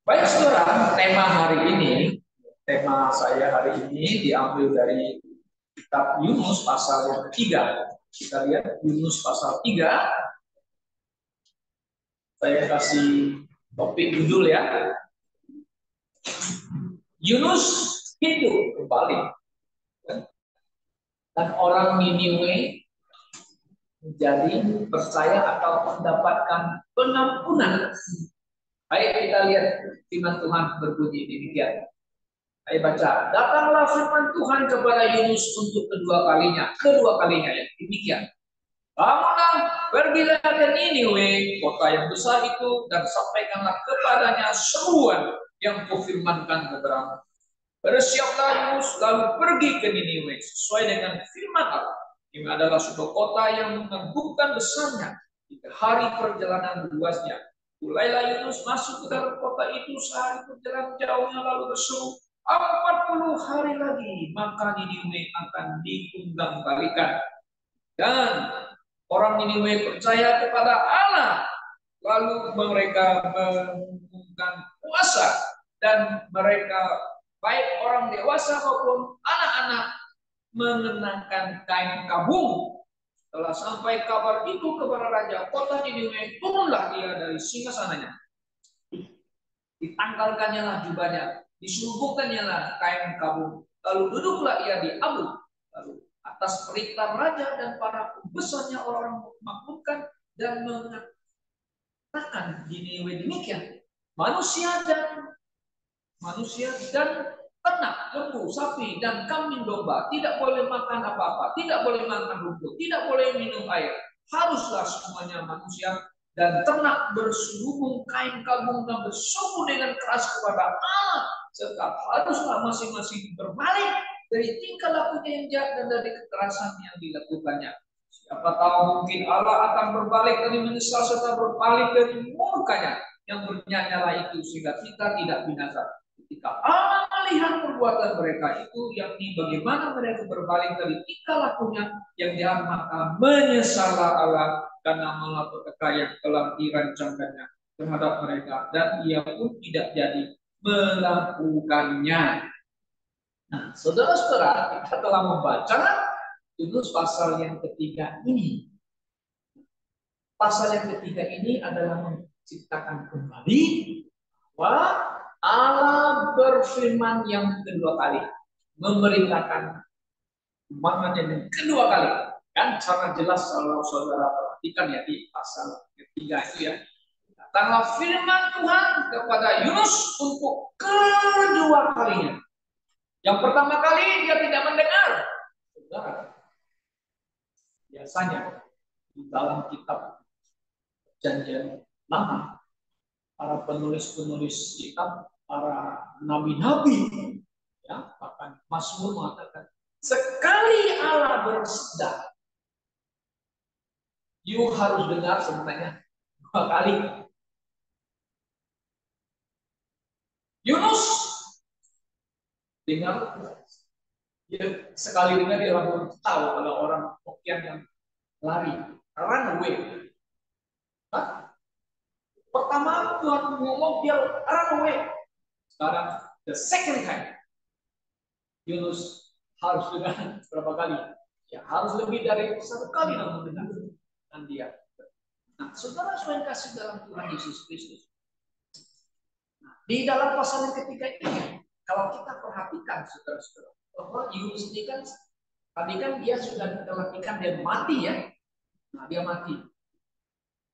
Baik saudara, tema saya hari ini diambil dari kitab Yunus pasal yang ketiga. Kita lihat Yunus pasal 3. Saya kasih topik judul ya. Yunus hidup kembali. Dan orang Niniwe menjadi percaya atau mendapatkan pengampunan. Baik, kita lihat firman Tuhan berbunyi demikian. Ayo baca. Datanglah firman Tuhan kepada Yunus untuk kedua kalinya ya. Demikian. Bangunlah, pergilah ke Niniwe, kota yang besar itu, dan sampaikanlah kepadanya seruan yang kufirmankan kepadamu. Bersiaplah Yunus, lalu pergi ke Niniwe sesuai dengan firman Allah. Ini adalah sebuah kota yang mengagumkan besarnya, 3 hari perjalanan luasnya. Mulailah Yunus masuk ke dalam kota itu sehari perjalanan jauhnya, lalu berseru, 40 hari lagi, maka Niniwe akan ditunggang balikan. Dan orang Niniwe percaya kepada Allah, lalu mereka mengumumkan puasa, dan mereka baik orang dewasa maupun anak-anak mengenakan kain kabung. Setelah sampai kabar itu kepada raja kota Niniwe, turunlah ia dari singgasananya. Ditanggalkannya lah jubahnya, diselubungkannya lah kain kabung. Lalu duduklah ia di abu. Lalu atas perintah raja dan para pembesarnya orang-orang memakmurkan dan mengatakan Niniwe demikian. Manusia dan ternak, lembu, sapi, dan kambing domba tidak boleh makan apa-apa, tidak boleh makan rumput, tidak boleh minum air. Haruslah semuanya manusia dan ternak berselubung kain kabung dan bersungguh dengan keras kepada Allah, serta haruslah masing-masing berbalik dari tingkah lakunya yang jahat dan dari kekerasan yang dilakukannya. Siapa tahu mungkin Allah akan berbalik dari menyesal serta berbalik dari murkanya yang bernyala itu sehingga kita tidak binasa. Ketika Allah melihat perbuatan mereka itu, yakni bagaimana mereka berbalik dari tingkah lakunya yang jahat, maka menyesallah Allah karena malapetaka yang telah dirancangkannya terhadap mereka, dan ia pun tidak jadi melakukannya. Nah, saudara-saudara, kita telah membaca Yunus pasal yang ketiga ini. Pasal yang ketiga ini adalah menciptakan kembali bahwa Allah berfirman yang kedua kali, memerintahkan umatnya yang kedua kali. Kan sangat jelas kalau saudara perhatikan ya di pasal ketiga itu ya. Datanglah firman Tuhan kepada Yunus untuk kedua kalinya. Yang pertama kali dia tidak mendengar. Saudara, biasanya di dalam kitab Perjanjian Lama, para penulis-penulis kitab, para nabi-nabi, ya, bahkan Mazmur mengatakan, sekali Allah bersabda, you harus dengar sebenarnya 2 kali. Yunus dengar, dia sekali dengar dia langsung tahu kalau orang Hokian yang lari, run away. Hah? Pertama Tuhan ngomong dia run away. Sekarang the second time Yunus harus dengar berapa kali? Ya harus lebih dari 1 kali namun mendengarkan dia. Nah, saudara yang kasih dalam Tuhan Yesus Kristus. Nah, di dalam pasal yang ketiga ini, kalau kita perhatikan saudara-saudara, bahwa Yunus ini kan tadi kan dia sudah diperhatikan dia mati ya. Nah, dia mati.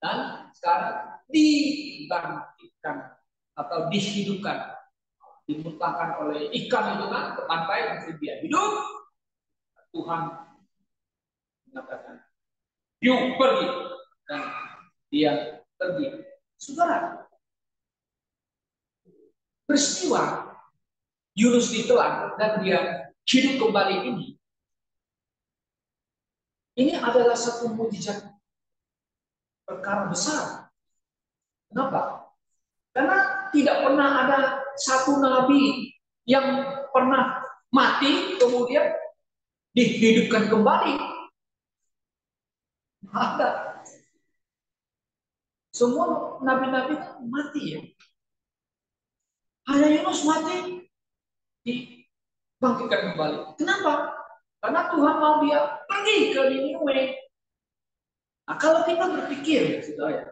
Dan sekarang dibangkitkan atau dihidupkan, dimuntahkan oleh ikan itu kan ke pantai, dan dia hidup. Tuhan mengatakan, "You pergi," dan dia pergi. Saudara, peristiwa Yunus ditelan dan dia hidup kembali ini adalah satu mujizat perkara besar. Kenapa? Karena tidak pernah ada satu nabi yang pernah mati kemudian dihidupkan kembali. Ada. Semua nabi-nabi mati ya. Hanya Yunus mati, dibangkitkan kembali. Kenapa? Karena Tuhan mau dia pergi ke Niniwe. Nah, kalau kita berpikir, saudara,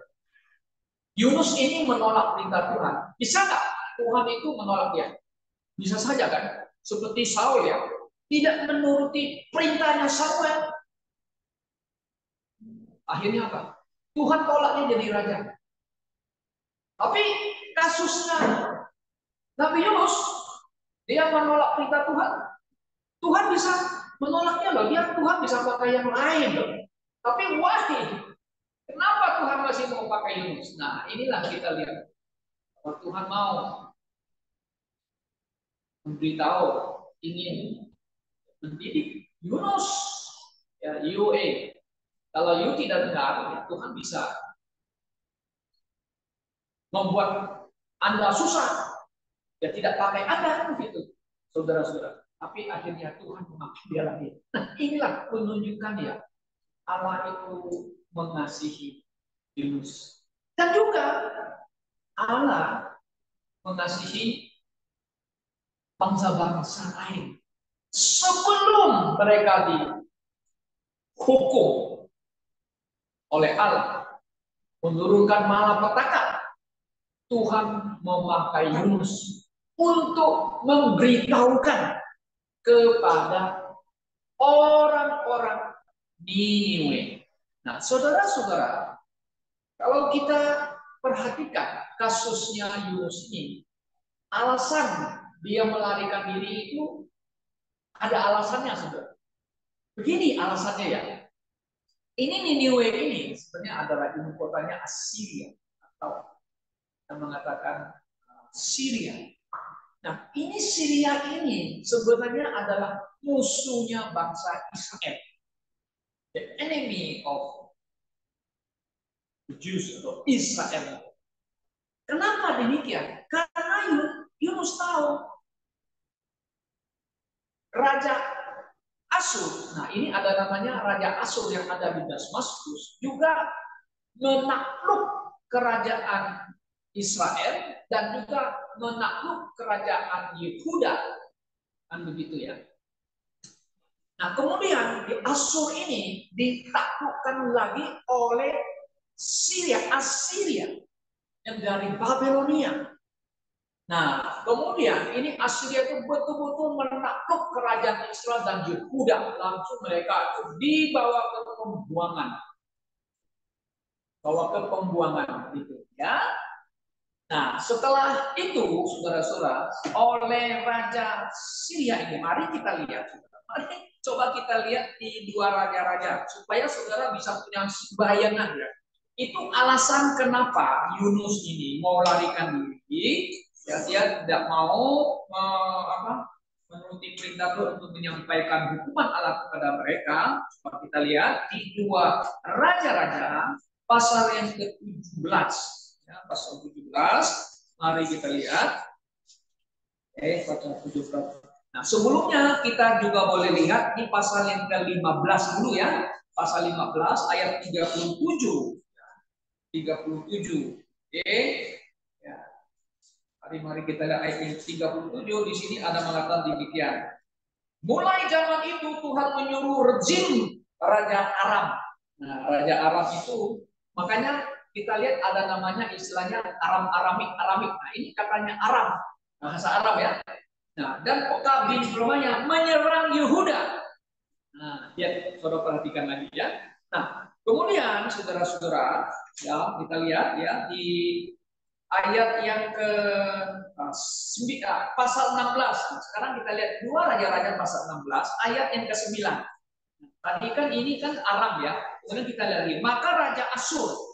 Yunus ini menolak perintah Tuhan. Bisa nggak Tuhan itu menolak dia? Bisa saja kan? Seperti Saul ya, tidak menuruti perintahnya Samuel. Akhirnya apa? Tuhan tolaknya jadi raja. Tapi kasusnya Nabi Yunus, dia menolak perintah Tuhan. Tuhan bisa menolaknya loh. Tuhan bisa pakai yang lain loh. Tapi why? Kenapa Tuhan masih mau pakai Yunus? Nah, inilah kita lihat. Bahwa Tuhan mau memberitahu, ingin mendidik Yunus. Ya, UA. Kalau you tidak benar, ya Tuhan bisa membuat Anda susah. Ya tidak pakai Anda begitu, saudara-saudara. Tapi akhirnya Tuhan memakai dia lagi. Nah, inilah penunjukan ya. Allah itu mengasihi Yunus. Dan juga Allah mengasihi bangsa-bangsa lain. Sebelum mereka dihukum oleh Allah, menurunkan malapetaka, Tuhan memakai Yunus untuk memberitahukan kepada orang-orang Niniwe. Nah, saudara-saudara, kalau kita perhatikan kasusnya Yunus ini, alasan dia melarikan diri itu ada alasannya, saudara. Begini alasannya ya. Ini Niniwe ini sebenarnya adalah ibu kotanya Assyria atau yang mengatakan Syria. Nah, ini Syria ini sebenarnya adalah musuhnya bangsa Israel. The enemy of the Jews atau Israel. Kenapa demikian? Karena Yunus tahu Raja Asyur. Nah, ini ada namanya Raja Asyur yang ada di Damaskus juga menakluk kerajaan Israel dan juga menakluk kerajaan Yehuda. Kan begitu ya. Nah, kemudian di Asyur ini ditaklukkan lagi oleh Assyria yang dari Babilonia. Nah, kemudian ini Assyria itu betul-betul menakluk kerajaan Israel dan Yehuda. Langsung mereka itu dibawa ke pembuangan. Bawa ke pembuangan gitu ya. Nah, setelah itu, saudara-saudara, oleh Raja Syria ini, mari kita lihat. Mari coba kita lihat di dua raja-raja, supaya saudara bisa punya bayangan ya. Itu alasan kenapa Yunus ini mau larikan diri, ya, dia tidak mau menuruti perintah Tuhan untuk menyampaikan hukuman Allah kepada mereka. Coba kita lihat di dua raja-raja, pasal yang ke-17. Ya, pasal 17, mari kita lihat. Pasal 17. Nah, sebelumnya kita juga boleh lihat di pasal yang ke-15 dulu ya. Pasal 15 ayat 37. 37. Oke. Ya. Mari kita lihat ayat yang 37. Di sini ada mengatakan demikian. Mulai zaman itu Tuhan menyuruh rejim Raja Aram. Nah, Raja Aram itu makanya kita lihat ada namanya istilahnya Aramik. Nah, ini katanya Aram, bahasa Arab ya. Nah, dan Okab bin Romanya menyerang Yehuda. Nah, ya, saudara perhatikan lagi ya. Nah, kemudian saudara-saudara, ya kita lihat ya di ayat yang ke pasal 16. Nah, sekarang kita lihat dua raja-raja pasal 16 ayat yang ke-9. Tadi kan ini kan Aram ya. Kemudian kita lihat lagi, maka Raja Asyur.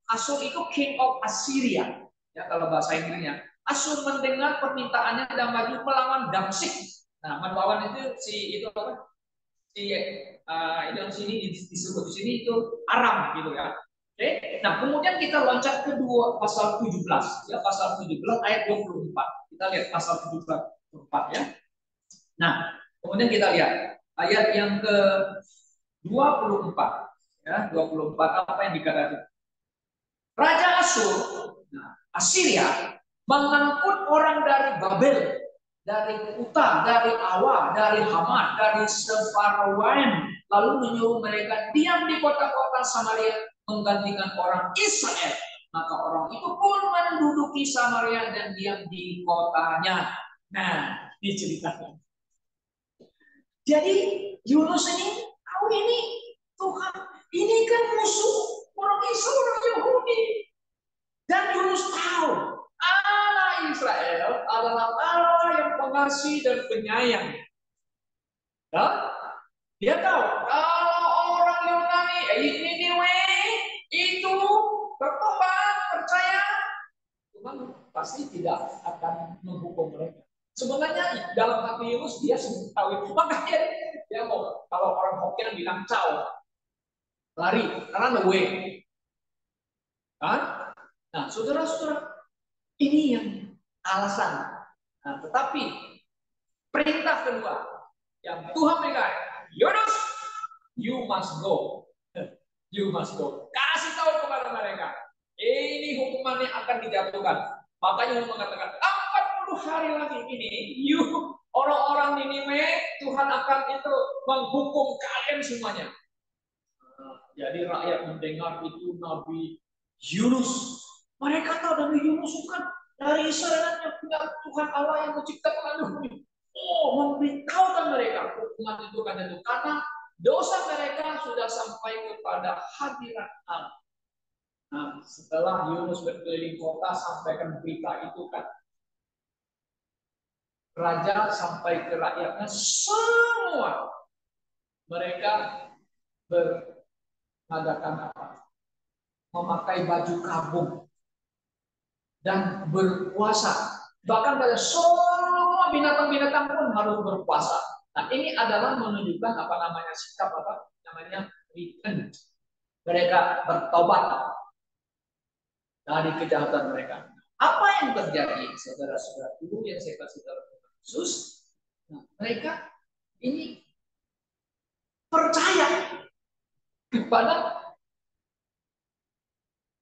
Asyur itu King of Assyria. Ya, kalau bahasa Inggrisnya. Asyur mendengar permintaannya dan maju melawan Damsyik. Nah, melawan itu itu apa? Itu di sini disebut di sini itu Aram gitu ya. Oke. Nah, kemudian kita loncat ke pasal 17 ya, pasal 17 ayat 24. Kita lihat pasal 17 ya. Nah, kemudian kita lihat ayat yang ke 24 ya, 24 apa yang dikatakan? Raja Asyur, nah, Assyria mengangkut orang dari Babel, dari Kuta, dari Awa, dari Hamat, dari Sepharwaim, lalu menyuruh mereka diam di kota-kota Samaria menggantikan orang Israel. Maka orang itu pun menduduki Samaria dan diam di kotanya. Nah, ini ceritanya. Jadi Yunus ini tahu ini Tuhan, ini kan musuh orang Israel, orang Yahudi. Dan Yunus tahu Allah Israel adalah Allah yang pengasih dan penyayang. Dan dia tahu kalau orang Yunani Niniwe itu bertobat, percaya, Tuhan pasti tidak akan menghukum mereka. Sebenarnya dalam hati Yunus dia sudah tahu, makanya dia mau, kalau orang Hokkien bilang caw, lari, run away. Kan? Nah, saudara-saudara, ini yang alasan. Nah, tetapi perintah kedua yang Tuhan berikan, Yunus, you must go. You must go. Kasih tahu kepada mereka, ini hukumannya akan dijatuhkan. Makanya Yunus mengatakan, 40 hari lagi ini, orang-orang Niniwe, Tuhan akan itu menghukum kalian semuanya. Jadi rakyat mendengar itu Nabi Yunus. Mereka tahu Nabi Yunus bukan dari Israel yang punya Tuhan Allah yang menciptakan bumi. Oh, memberitahukan mereka hukuman itu kan itu karena dosa mereka sudah sampai kepada hadirat Allah. Nah, setelah Yunus berkeliling kota sampaikan berita itu kan, raja sampai ke rakyatnya semua mereka mengadakan apa? Memakai baju kabung dan berpuasa. Bahkan pada semua binatang-binatang pun harus berpuasa. Nah, ini adalah menunjukkan apa namanya sikap apa namanya repent. Mereka bertobat dari kejahatan mereka. Apa yang terjadi, saudara-saudara dulu yang saya kasih tahu Yesus? Nah, mereka ini percaya kepada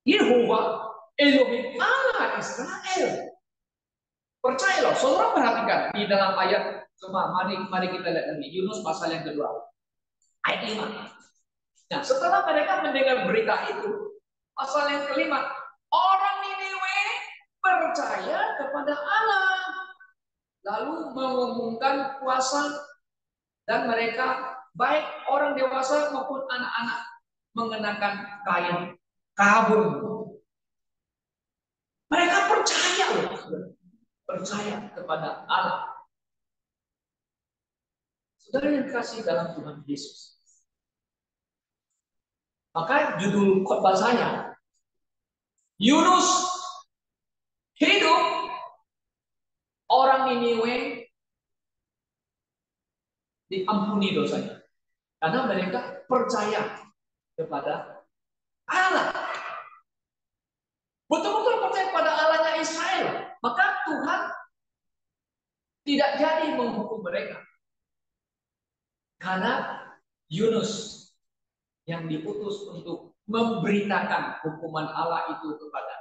Yehova Elohim Allah Israel. Percayalah, saudara perhatikan di dalam ayat cuma mari kita lihat ini Yunus pasal yang kedua ayat 5. Nah, setelah mereka mendengar berita itu, pasal yang kelima, orang Niniwe percaya kepada Allah, lalu mengumumkan puasa, dan mereka baik orang dewasa maupun anak-anak mengenakan kain kabung. Mereka percaya loh, percaya kepada Allah. Saudara yang kasih dalam Tuhan Yesus. Maka judul khotbah saya, Yunus hidup, orang Niniwe diampuni dosanya. Karena mereka percaya kepada Allah. Betul-betul percaya kepada Allahnya Israel. Maka Tuhan tidak jadi menghukum mereka. Karena Yunus yang diutus untuk memberitakan hukuman Allah itu kepada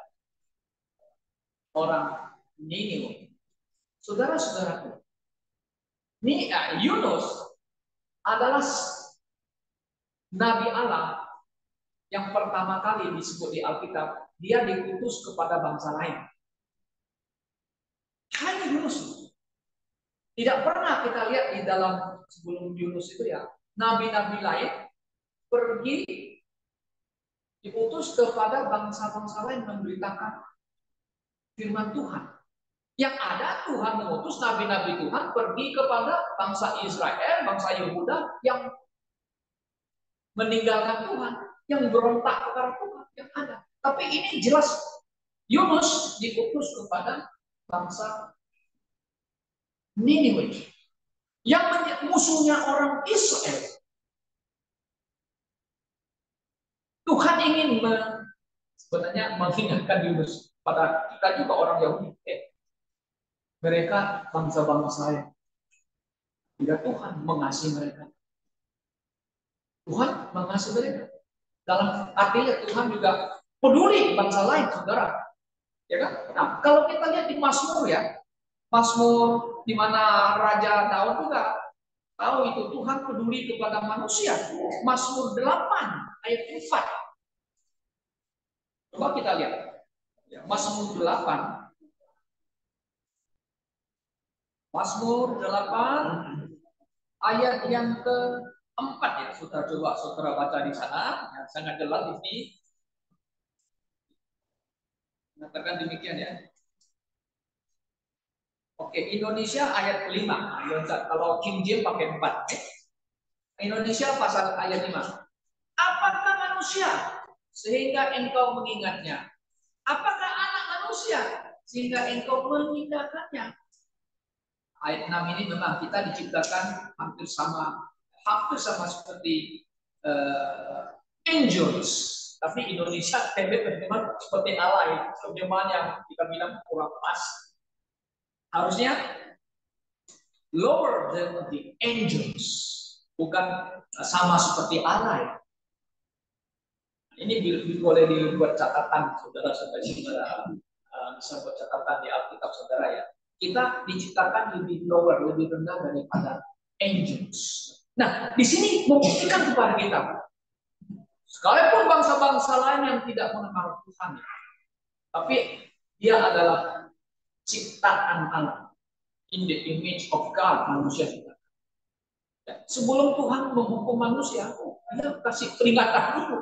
orang Niniwe. Saudara-saudaraku, ini Yunus adalah Nabi Allah yang pertama kali disebut di Alkitab. Dia diutus kepada bangsa lain. Hanya Yunus. Tidak pernah kita lihat di dalam sebelum Yunus itu ya, nabi-nabi lain pergi diutus kepada bangsa-bangsa lain memberitakan firman Tuhan. Yang ada Tuhan mengutus nabi-nabi Tuhan pergi kepada bangsa Israel, bangsa Yehuda yang meninggalkan Tuhan, yang berontak kepada Tuhan yang ada. Tapi ini jelas Yunus diutus kepada bangsa Niniwe yang musuhnya orang Israel. Tuhan ingin sebenarnya mengingatkan Yunus pada kita juga orang Yahudi. Mereka bangsa-bangsa yang tidak Tuhan mengasihi mereka. Tuhan mengasihi mereka. Dalam artinya Tuhan juga peduli bangsa lain, saudara. Ya kan? Nah, kalau kita lihat di Mazmur ya, Mazmur di mana Raja Daud juga tahu itu Tuhan peduli kepada manusia. Mazmur 8 ayat 4. Coba kita lihat. Ya, Mazmur 8. Mazmur 8 ayat yang keempat ya. Saudara coba saudara baca di sana. Ya, sangat jelas di sini. Mengatakan demikian ya. Oke, Indonesia ayat kelima. Nah, kalau King James pakai 4. Indonesia pasal ayat 5. Apakah manusia sehingga engkau mengingatnya? Apakah anak manusia sehingga engkau meninggalkannya? Ayat 6 ini memang kita diciptakan hampir sama seperti angels. Tapi Indonesia memang seperti Allah, terjemahan yang kita bilang kurang pas. Harusnya lower than the angels, bukan sama seperti Allah ya. Ini boleh dibuat catatan saudara-saudara, bisa buat catatan di Alkitab saudara ya. Kita diciptakan lebih lower, lebih rendah daripada angels. Nah, di sini membuktikan kepada kita, sekalipun bangsa-bangsa lain yang tidak mengenal Tuhan, tapi dia adalah ciptaan Allah, in the image of God, manusia kita. Sebelum Tuhan menghukum manusia, dia kasih peringatan dulu.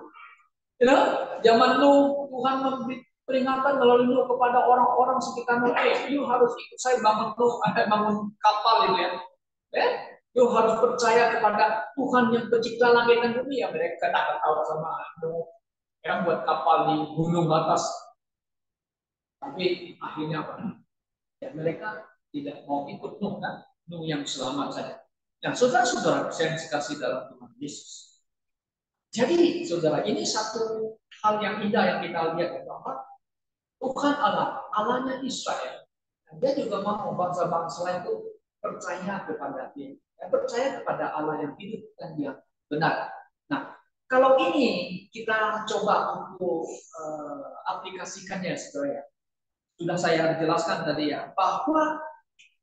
Ya, zaman Nuh Tuhan memberi peringatan melalui Nuh kepada orang-orang sekitar Nuh, you harus ikut saya bangun Nuh, bangun kapal itu ya. You harus percaya kepada Tuhan yang pencipta langit dan bumi ya. Mereka tak tahu sama Nuh yang buat kapal di gunung atas. Tapi akhirnya apa? Ya mereka tidak mau ikut Nuh kan, Nuh yang selamat saja. Nah, saudara-saudara saya kasih dalam Tuhan Yesus. Jadi, saudara, ini satu hal yang indah yang kita lihat bahwa Tuhan Allah, Allahnya Israel. Dia juga mau bangsa-bangsa itu percaya kepada Dia, percaya kepada Allah yang hidup dan yang benar. Nah, kalau ini kita coba untuk aplikasikannya, saudara. Sudah saya jelaskan tadi ya, bahwa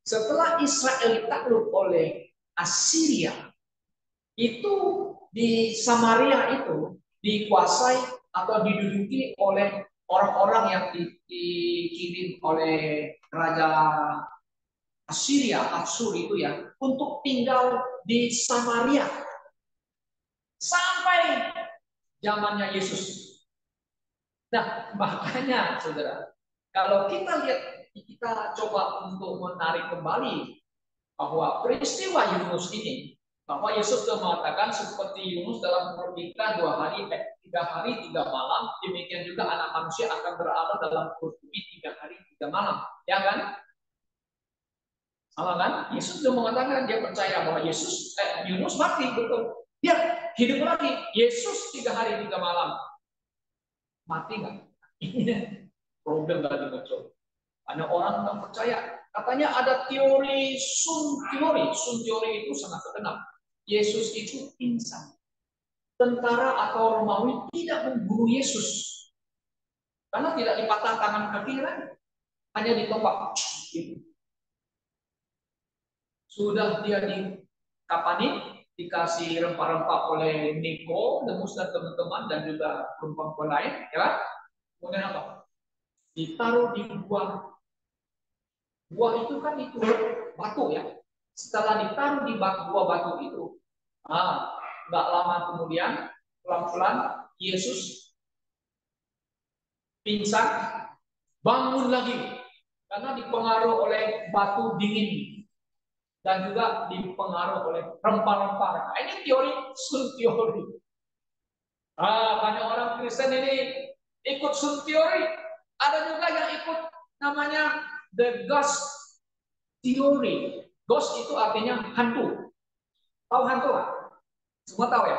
setelah Israel ditakluk oleh Assyria, itu di Samaria itu dikuasai atau diduduki oleh orang-orang yang dikirim oleh Raja Assyria, Asyur itu ya, untuk tinggal di Samaria sampai zamannya Yesus. Nah, makanya saudara, kalau kita lihat, kita coba untuk menarik kembali bahwa peristiwa Yunus ini, bahwa Yesus sudah mengatakan seperti Yunus dalam pertikaian 2 hari, 3 hari, 3 malam, demikian juga anak manusia akan berada dalam perut bumi 3 hari, 3 malam. Ya kan? Sama kan? Yesus sudah mengatakan, dia percaya bahwa Yunus mati, betul. Dia hidup lagi. Yesus 3 hari, 3 malam. Mati nggak? Ini problem lagi muncul. Ada orang yang percaya, katanya ada teori Sun teori. Sun teori itu sangat terkenal. Yesus itu pingsan. Tentara atau Romawi tidak membunuh Yesus. Karena tidak dipatah tangan kaki kan? Hanya ditembak. Sudah dia dikapani, dikasih rempah-rempah oleh Niko, Demus dan teman-teman, dan juga perempuan lain. Ya. Kemudian apa? Ditaruh di buah. Buah itu kan itu batu ya. Setelah ditaruh di buah batu itu, nggak lama kemudian pelan-pelan Yesus pingsan, bangun lagi karena dipengaruhi oleh batu dingin dan juga dipengaruhi oleh rempah-rempah. Nah, ini teori Sun teori. Banyak orang Kristen ini ikut Sun teori. Ada juga yang ikut namanya the ghost theory. Ghost itu artinya hantu. Tahu hantu nggak? Semua tahu ya?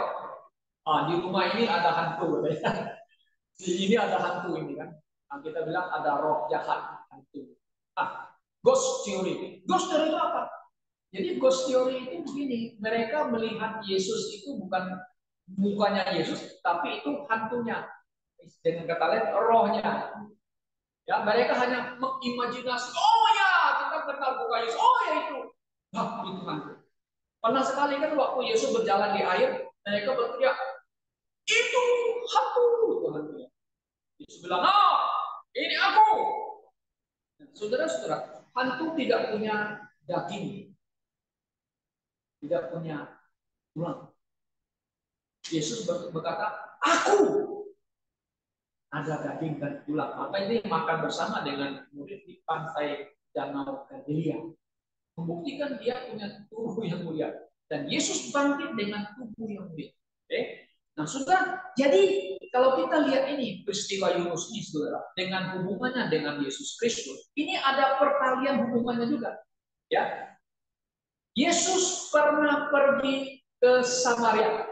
Di rumah ini ada hantu. Di ini ada hantu ini kan. Nah, kita bilang ada roh jahat hantu. Ghost theory. Ghost theory itu apa? Jadi ghost theory itu begini. Mereka melihat Yesus itu bukan mukanya Yesus, tapi itu hantunya. Dengan kata lain, rohnya. Ya, mereka hanya mengimajinasi, oh ya, kita kenal bukan Yesus, oh ya itu. Nah, itu hantu. Pernah sekali kan waktu Yesus berjalan di air, mereka berteriak, itu hantu. Itu hantunya. Yesus bilang, ini aku. Saudara-saudara, hantu tidak punya daging, tidak punya tulang. Yesus berkata, aku ada daging dan tulang. Maka ini makan bersama dengan murid di pantai Danau Galilea. Membuktikan dia punya tubuh yang mulia. Dan Yesus bangkit dengan tubuh yang mulia. Oke? Nah, saudara, jadi kalau kita lihat ini peristiwa Yunus ini, saudara, dengan hubungannya dengan Yesus Kristus, ini ada pertalian hubungannya juga. Ya, Yesus pernah pergi ke Samaria.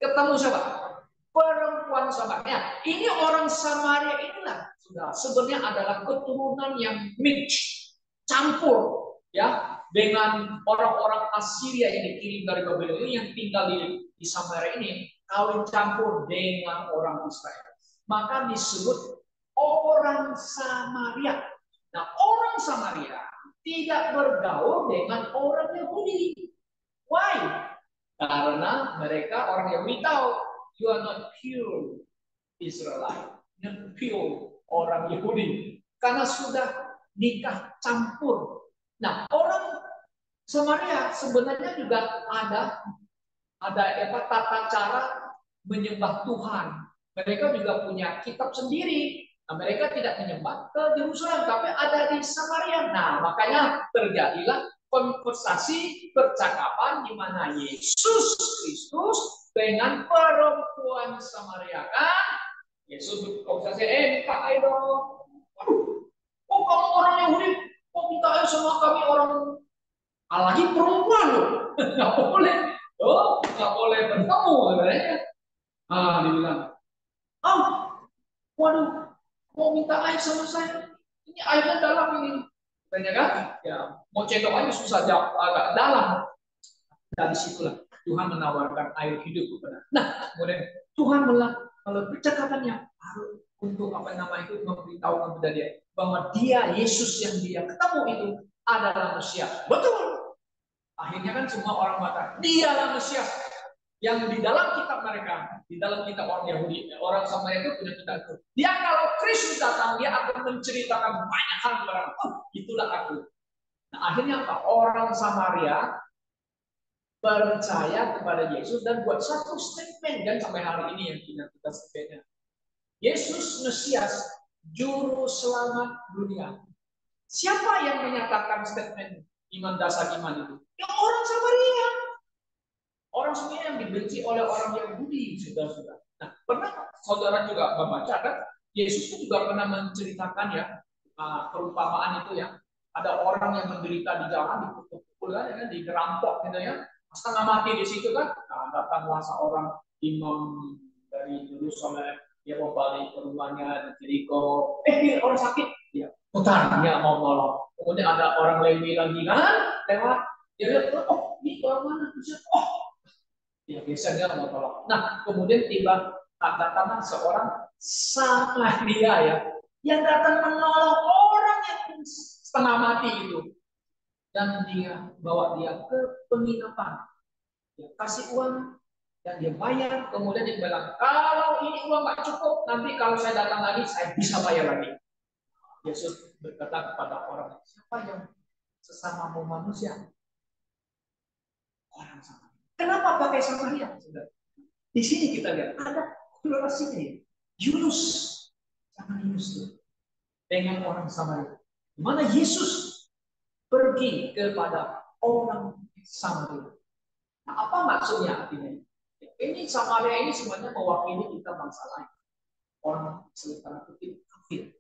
Ketemu siapa? Perempuan Samaria. Ini orang Samaria inilah, saudara, sebenarnya adalah keturunan yang mix, campur, ya, dengan orang-orang Assyria yang dikirim dari Babylon ini, yang tinggal di Samaria ini, kawin campur dengan orang Israel. Maka disebut orang Samaria. Nah, orang Samaria tidak bergaul dengan orang Yahudi. Why? Karena mereka orang Yahudi tahu, you are not pure Israelite, not pure orang Yahudi. Karena sudah nikah campur. Nah, orang Samaria sebenarnya juga ada tata cara menyembah Tuhan. Mereka juga punya kitab sendiri. Nah, mereka tidak menyembah ke Yerusalem, tapi ada di Samaria. Nah, makanya terjadilah konversasi, percakapan di mana Yesus Kristus dengan perempuan Samaria. Kan? Yesus konversasi, minta air dong. Oh, kamu orang Yahudi, kok minta air sama kami orang, lagi perempuan loh. Nggak boleh. Oh, nggak boleh bertemu sebenarnya. Dia bilang, waduh, mau minta air sama saya. Ini airnya dalam ini. Tanya kan? Ya, mau cendok aja susah, jauh, agak dalam. Dari situlah Tuhan menawarkan air hidup kepada. Nah, kemudian Tuhan kalau percakapannya untuk apa nama itu memberitahu kepada dia bahwa dia Yesus yang dia ketemu itu adalah Mesias. Betul. Akhirnya kan semua orang mengatakan dialah Mesias. Yang di dalam kitab mereka, di dalam kitab orang Yahudi, orang Samaria itu punya kitab itu. Dia kalau Kristus datang, dia akan menceritakan banyak hal kepada itulah aku. Nah, akhirnya apa? Orang Samaria percaya kepada Yesus dan buat satu statement, dan sampai hari ini yang kita statementnya. Yesus Mesias, juru selamat dunia. Siapa yang menyatakan statement iman dasar iman itu? Ya orang Samaria. Orang Samaria yang dibenci oleh orang Yahudi, saudara-saudara. Nah, pernah saudara juga membaca kan? Yesus itu juga pernah menceritakan ya perumpamaan itu ya. Ada orang yang menderita di jalan, dipukul kan, ya, dirampok gitu ya. Setengah mati di situ kan. Nah, datanglah seorang imam dari Yerusalem, dia mau balik ke rumahnya di Jericho. Orang sakit, dia putarnya mau nolong. Kemudian ada orang Lewi lagi kan lewat, dia lihat, oh ini orang mana? Oh, ya biasanya mau tolong. Nah, kemudian tiba datang seorang Samaria ya, yang datang menolong orang yang setengah mati itu, dan dia bawa dia ke penginapan, dia kasih uang dan dia bayar. Kemudian dia bilang, kalau ini uang nggak cukup, nanti kalau saya datang lagi saya bisa bayar lagi. Yesus berkata kepada orang, siapa yang sesamamu manusia? Orang sama. Kenapa pakai Samaria? Di sini kita lihat ada korelasinya ya. Yunus sama Yunus itu dengan orang Samaria. Di mana Yesus pergi kepada orang Samaria. Nah, apa maksudnya artinya? Ini Samaria ini sebenarnya mewakili kita bangsa lain. Orang sementara kutip kafir.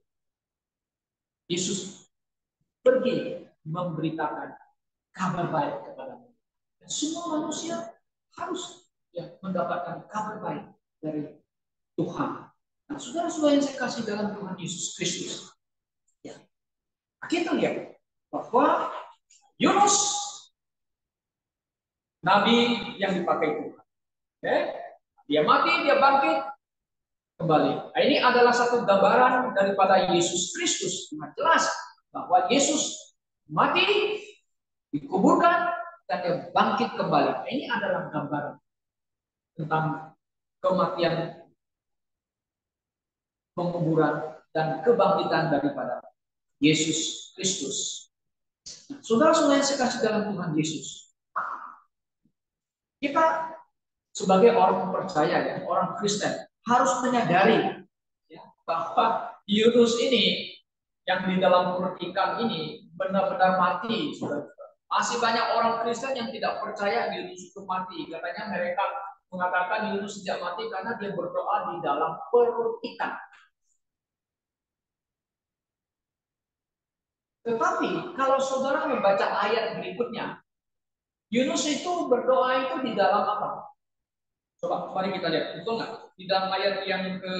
Yesus pergi memberitakan kabar baik kepada mereka. Dan semua manusia harus mendapatkan kabar baik dari Tuhan. Nah, saudara-saudara yang saya kasih dalam Tuhan Yesus Kristus, ya, kita lihat bahwa Yunus nabi yang dipakai Tuhan. Dia mati, dia bangkit, kembali. Nah, ini adalah satu gambaran daripada Yesus Kristus dengan jelas bahwa Yesus mati, dikuburkan, dan dia bangkit kembali. Nah, ini adalah gambaran tentang kematian, penguburan, dan kebangkitan daripada Yesus Kristus. Nah, saudara-saudara yang saya kasih dalam Tuhan Yesus, kita sebagai orang percaya, ya, orang Kristen, harus menyadari, ya, bahwa Yunus ini yang di dalam perut ikan ini benar-benar mati. Masih banyak orang Kristen yang tidak percaya Yunus itu mati. Katanya mereka mengatakan Yunus tidak mati karena dia berdoa di dalam perut ikan. Tetapi kalau saudara membaca ayat berikutnya, Yunus itu berdoa itu di dalam apa? Coba mari kita lihat, betul nggak? Di dalam ayat yang ke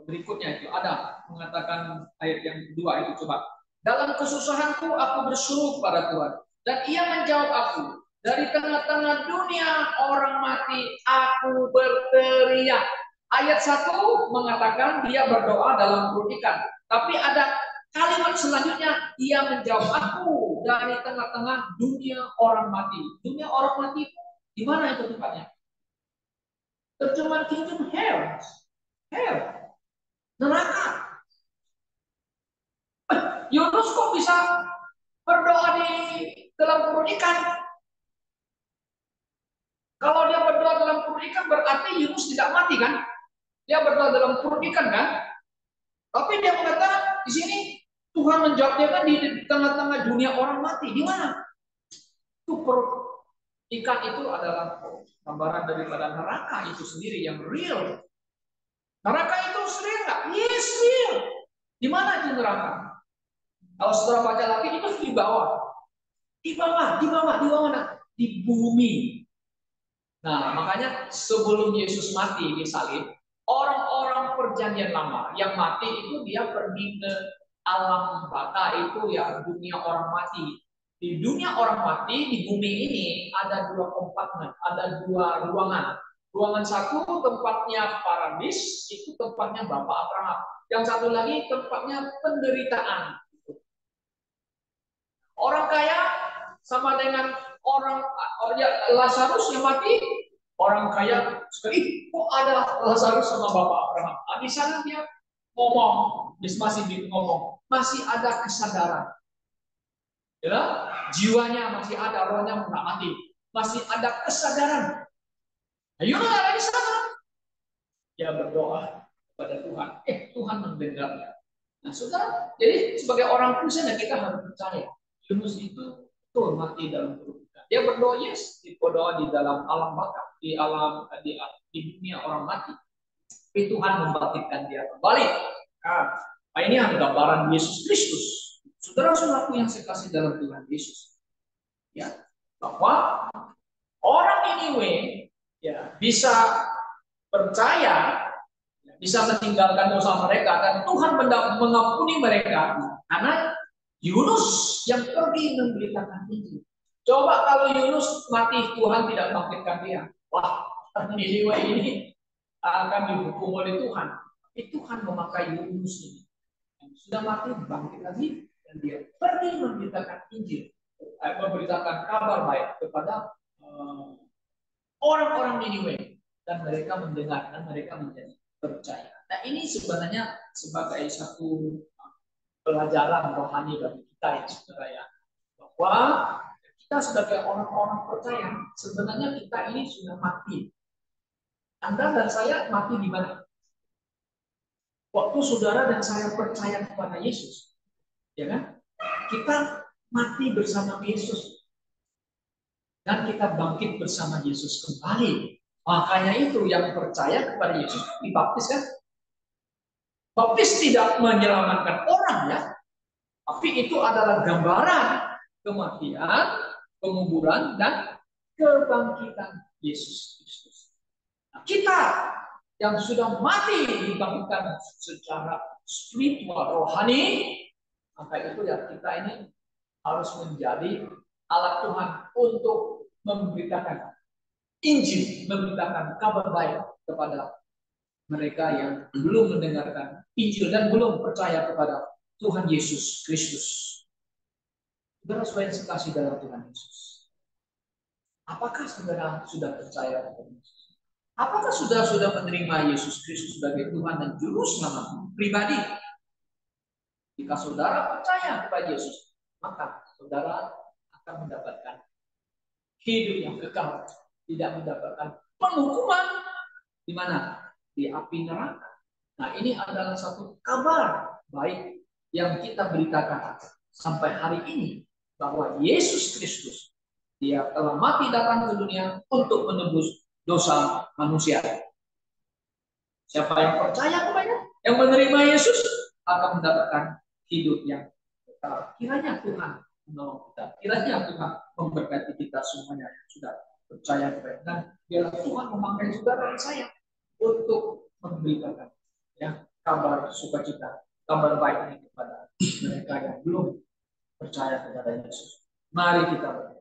berikutnya itu ada mengatakan ayat yang kedua itu, coba. Dalam kesusahanku aku berseru pada Tuhan, dan Ia menjawab aku. Dari tengah-tengah dunia orang mati aku berteriak. Ayat 1 mengatakan dia berdoa dalam perut ikan. Tapi ada kalimat selanjutnya, Ia menjawab aku dari tengah-tengah dunia orang mati. Dunia orang mati di mana itu tempatnya? Terjemahan Kingdom Hell. Hell. Neraka. Yunus kok bisa berdoa di dalam perut ikan? Kalau dia berdoa dalam perut ikan berarti Yunus tidak mati kan? Dia berdoa dalam perut ikan kan? Tapi dia mengatakan di sini Tuhan menjawab dia kan di tengah-tengah dunia orang mati. Di mana? Itu perut ikan itu adalah gambaran daripada neraka itu sendiri yang real. Neraka itu real nggak? Yes, real. Di mana itu neraka? Kalau saudara baca lagi itu di bawah. Di bawah, di bawah, di bawah mana? Di bumi. Nah, makanya sebelum Yesus mati di salib, orang-orang perjanjian lama yang mati itu dia pergi ke alam baka, itu ya dunia orang mati. Di dunia orang mati di bumi ini ada dua kompartemen, ada dua ruangan. Ruangan satu tempatnya paradis, itu tempatnya Bapak Abraham. Yang satu lagi tempatnya penderitaan. Orang kaya sama dengan orang ya, Lazarus yang mati, orang kaya sekali, kok ada Lazarus sama Bapak Abraham? Nah, di sana dia ngomong, masih ngomong, masih ada kesadaran, ya, jiwanya masih ada, rohnya nggak mati, masih ada kesadaran. Nah, Yunus ada di sana, dia berdoa kepada Tuhan, Tuhan mendengarnya. Nah, saudara, jadi sebagai orang Kristen kita harus percaya Yunus itu betul mati dalam perut ikan. Dia berdoa, yes, berdoa di dalam alam baka, di dunia orang mati. Tapi Tuhan membangkitkan dia kembali. Nah, ini adalah gambaran Yesus Kristus. Saudara-saudaraku yang saya kasih dalam Tuhan Yesus, ya, bahwa orang anyway ya bisa percaya, bisa meninggalkan dosa mereka dan Tuhan mengampuni mereka karena Yunus yang pergi memberitakan Injil. Coba kalau Yunus mati, Tuhan tidak bangkitkan dia. Wah, Niniwe ini akan dihukum oleh Tuhan. Tapi Tuhan memakai Yunus ini. Yang sudah mati, bangkit lagi. Dan dia pergi memberitakan Injil. Memberitakan kabar baik kepada orang-orang Niniwe. Dan mereka mendengar, dan mereka menjadi percaya. Nah, ini sebenarnya sebagai satu pelajaran rohani bagi kita ya, saudara ya, bahwa kita sebagai orang-orang percaya sebenarnya kita ini sudah mati. Anda dan saya mati di mana? Waktu saudara dan saya percaya kepada Yesus, ya kan? Kita mati bersama Yesus dan kita bangkit bersama Yesus kembali. Makanya itu yang percaya kepada Yesus dibaptis kan? Baptis tidak menyelamatkan orang ya, tapi itu adalah gambaran kematian, penguburan, dan kebangkitan Yesus Kristus. Nah, kita yang sudah mati dibangkitkan secara spiritual, rohani, maka itu ya kita ini harus menjadi alat Tuhan untuk memberitakan Injil, memberitakan kabar baik kepada mereka yang belum mendengarkan Injil dan belum percaya kepada Tuhan Yesus Kristus. Saudara yang sekasih dalam Tuhan Yesus, apakah saudara sudah percaya kepada Yesus? Apakah sudah menerima Yesus Kristus sebagai Tuhan dan Juru Selamat pribadi? Jika saudara percaya kepada Yesus, maka saudara akan mendapatkan hidup yang kekal, tidak mendapatkan penghukuman di mana? Di api neraka. Nah, ini adalah satu kabar baik yang kita beritakan sampai hari ini, bahwa Yesus Kristus, Dia telah mati datang ke dunia untuk menebus dosa manusia. Siapa yang percaya kepadanya, yang menerima Yesus, akan mendapatkan hidup yang kekal. Kiranya Tuhan menolong kita. Kiranya Tuhan memberkati kita semuanya yang sudah percaya kepada. Dan biarlah Tuhan memakai saudara dan saya untuk memberitakan kabar sukacita, kabar baik ini kepada mereka yang belum percaya kepada Yesus. Mari kita berdoa.